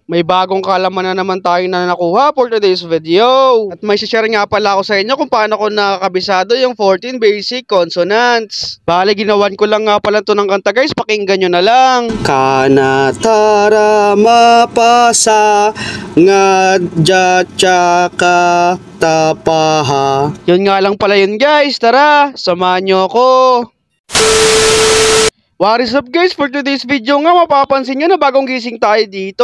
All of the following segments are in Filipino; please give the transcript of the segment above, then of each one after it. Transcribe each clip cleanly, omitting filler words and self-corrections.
May bagong kalaman na naman tayo na nakuha for today's video. At may share nga pala ako sa inyo kung paano ko nakakabisado yung 14 basic consonants. Bale, ginawan ko lang nga pala ito ng kanta guys, pakinggan nyo na lang. Kanatara mapasa ngadja tsaka tapaha. Yun nga lang pala yun guys, tara, samahan nyo ako. What is up guys, for today's video nga mapapansin nyo na bagong gising tayo dito.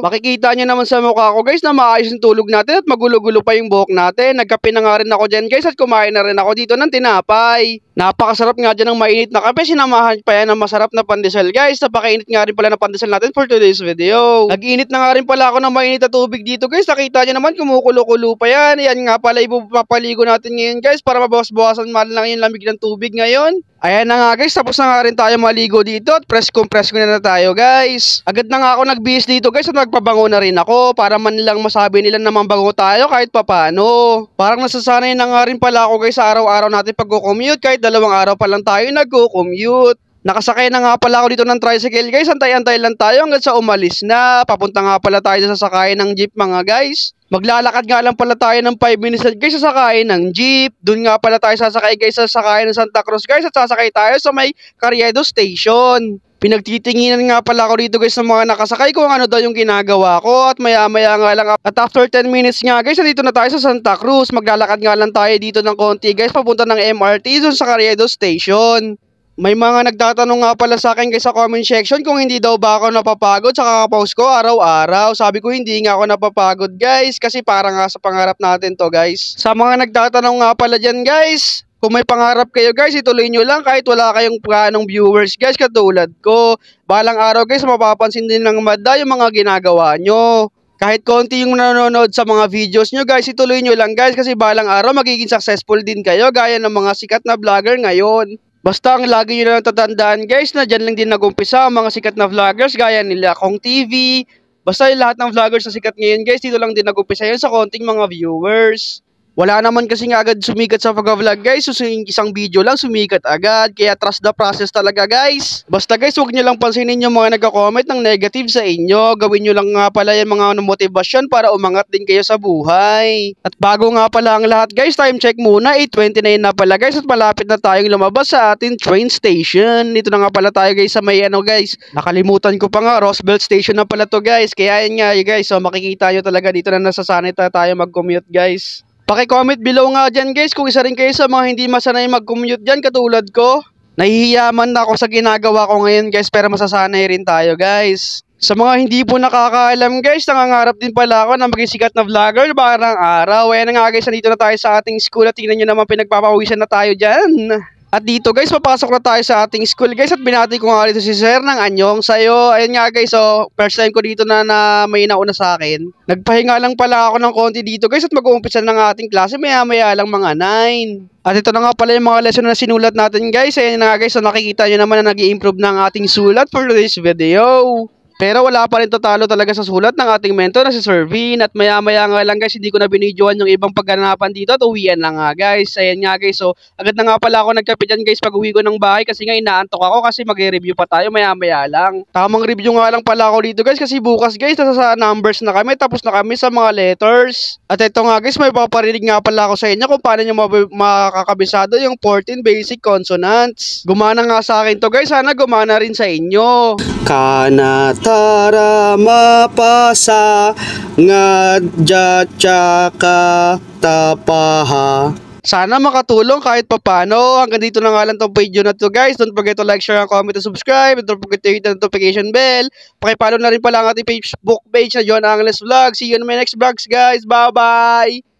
Makikita nyo naman sa mukha ko guys na maayos yung tulog natin at magulo-gulo pa yung buhok natin. Nagkape na nga rin ako dyan guys at kumain na rin ako dito ng tinapay. Napakasarap nga dyan ng mainit na kape, sinamahan pa yan ng masarap na pandesal guys. Napakainit nga rin pala ng pandesal natin for today's video. Nag-init na nga rin pala ako ng mainit na tubig dito guys. Nakita nyo naman kumukulo-kulo pa yan. Yan nga pala ipapaligo natin ngayon guys para mabawas-bawasan man lang yung lamig ng tubig ngayon. Ayan na nga guys, tapos na nga rin tayo maligo dito at press ko na tayo guys. Agad na nga ako nagbihis dito guys at nagpabango na rin ako para man lang masabi nila na mambango tayo kahit papano. Parang nasasanay na nga rin pala ako guys sa araw-araw natin pag-commute kahit 2 araw pa lang tayo nag-commute. Nakasakay na nga pala ako dito ng tricycle guys, antay-antay lang tayo hanggang sa umalis na. Papunta nga pala tayo sa sasakayan ng jeep mga guys. Maglalakad nga lang pala tayo ng 5 minutes guys sa sasakayan ng jeep. Doon nga pala tayo sasakay guys sa sasakayan ng Santa Cruz guys at sasakay tayo sa may Carriedo Station. Pinagtitinginan nga pala ako dito guys ng mga nakasakay kung ano daw yung ginagawa ko at maya-maya nga lang at after 10 minutes nga guys nandito na tayo sa Santa Cruz. Maglalakad nga lang tayo dito ng konti guys papunta ng MRT doon sa Carriedo Station. May mga nagtatanong nga pala sa akin guys sa comment section kung hindi daw ba ako napapagod sa kakapost ko araw-araw. Sabi ko hindi nga ako napapagod guys kasi para nga sa pangarap natin to guys. Sa mga nagtatanong nga pala dyan guys, kung may pangarap kayo guys, ituloy nyo lang kahit wala kayong ganong viewers guys katulad ko. Balang araw guys, mapapansin din ng madla yung mga ginagawa nyo. Kahit konti yung nanonood sa mga videos nyo guys, ituloy nyo lang guys kasi balang araw magiging successful din kayo gaya ng mga sikat na vlogger ngayon. Basta ang lagi nyo lang tatandaan guys na dyan lang din nag-umpisa ang mga sikat na vloggers gaya nila Kong TV. Basta yung lahat ng vloggers na sikat ngayon guys, dito lang din nag-umpisa yun sa konting mga viewers. Wala naman kasi nga agad sumikat sa pag-vlog guys, so isang video lang sumikat agad, kaya trust the process talaga guys. Basta guys, huwag nyo lang pansinin yung mga nagka-comment ng negative sa inyo, gawin nyo lang nga pala yung mga motivasyon para umangat din kayo sa buhay. At bago nga pala ang lahat guys, time check muna, 8:29 na pala guys at malapit na tayong lumabas sa ating train station. Dito na nga pala tayo guys sa may guys, nakalimutan ko pa nga, Roosevelt Station na pala to guys, kaya yun nga guys, so makikita nyo talaga dito na nasasanay tayo mag-commute guys. Paki-comment below nga dyan guys kung isa rin kayo sa mga hindi masanay mag-commute dyan katulad ko. Nahihiyaman na ako sa ginagawa ko ngayon guys pero masasanay rin tayo guys. Sa mga hindi po nakakaalam guys, nangangarap din pala ako na maging sikat na vlogger parang araw. Ayan na nga guys, nandito na tayo sa ating school at tingnan nyo naman pinagpapawisan na tayo dyan. At dito guys, papasok na tayo sa ating school guys at binati ko nga dito si sir ng anyong sayo. Ayun nga guys, so first time ko dito na may nauna sa akin. Nagpahinga lang pala ako ng konti dito guys at mag-uumpisa ng ating klase maya-maya lang mga 9. At ito na nga pala yung mga lesson na sinulat natin guys. Ayun na nga guys, so nakikita nyo naman na nag-i-improve ng ating sulat for this video. Pero wala pa rin tatalo talaga sa sulat ng ating mentor na si Sir Vin. At maya-maya nga lang guys, hindi ko na binidyoan yung ibang pagganapan dito at uwian lang nga guys. Ayan nga guys, so agad na nga pala ako nagkape dyan guys pag uwi ko ng bahay kasi nga inaantok ako kasi mag-review pa tayo maya-maya lang. Tamang review nga lang pala ako dito guys kasi bukas guys nasa sa numbers na kami tapos na kami sa mga letters. At ito nga guys, may paparinig nga pala ako sa inyo kung paano nyo makakabisado yung 14 basic consonants. Gumana nga sa akin to guys, sana gumana rin sa inyo. Kanatara mapasa ngadja tsaka tapaha. Sana makatulong kahit papano. Hanggang dito na nga lang tong video na to guys. Don't forget to like, share, and comment, and subscribe. And don't forget to hit the notification bell. Pakipollow na rin pala ang ating Facebook page na John Angles Vlog. See you in my next vlogs guys. Bye bye!